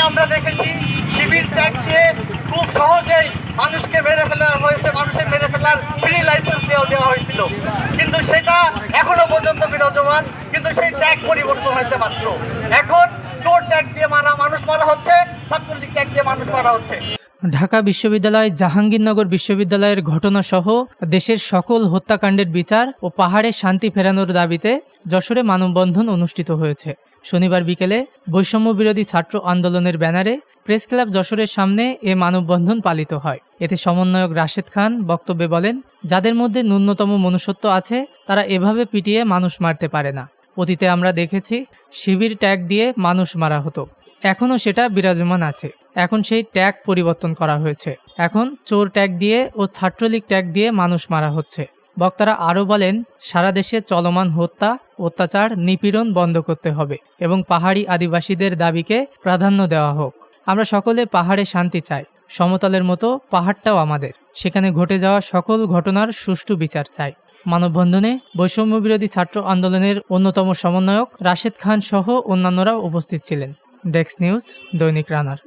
আমরা দেখেছি শিবির ত্যাগ দিয়ে খুব সহজেই মানুষকে মেরে ফেলা হয়েছে, মানুষের মেরে ফেলার ফ্রি লাইসেন্স দেওয়া হয়েছিল, কিন্তু সেটা এখনো পর্যন্ত বিরাজমান। কিন্তু সেই ট্যাগ পরিবর্তন হয়েছে মাত্র। এখন চোর ট্যাগ দিয়ে মানুষ মারা হচ্ছে, ছাত্রলীগ ট্যাগ দিয়ে মানুষ মারা হচ্ছে। ঢাকা বিশ্ববিদ্যালয়, জাহাঙ্গীরনগর বিশ্ববিদ্যালয়ের ঘটনাসহ দেশের সকল হত্যাকাণ্ডের বিচার ও পাহাড়ে শান্তি ফেরানোর দাবিতে যশোরে মানববন্ধন অনুষ্ঠিত হয়েছে। শনিবার বিকেলে বৈষম্য বিরোধী ছাত্র আন্দোলনের ব্যানারে প্রেস ক্লাব যশোরের সামনে এ মানববন্ধন পালিত হয়। এতে সমন্বয়ক রাশেদ খান বক্তব্যে বলেন, যাদের মধ্যে ন্যূনতম মনুষ্যত্ব আছে তারা এভাবে পিটিয়ে মানুষ মারতে পারে না। অতীতে আমরা দেখেছি শিবির ট্যাগ দিয়ে মানুষ মারা হতো, এখনও সেটা বিরাজমান আছে। এখন সেই ট্যাগ পরিবর্তন করা হয়েছে। এখন চোর ট্যাগ দিয়ে ও ছাত্রলীগ ট্যাগ দিয়ে মানুষ মারা হচ্ছে। বক্তারা আরও বলেন, সারা দেশে চলমান হত্যা, অত্যাচার, নিপীড়ন বন্ধ করতে হবে এবং পাহাড়ি আদিবাসীদের দাবিকে প্রাধান্য দেওয়া হোক। আমরা সকলে পাহাড়ে শান্তি চাই, সমতলের মতো পাহাড়টাও আমাদের। সেখানে ঘটে যাওয়া সকল ঘটনার সুষ্ঠু বিচার চাই। মানববন্ধনে বৈষম্য বিরোধী ছাত্র আন্দোলনের অন্যতম সমন্বয়ক রাশেদ খান সহ অন্যান্যরাও উপস্থিত ছিলেন। ডেস্ক নিউজ, দৈনিক রানার।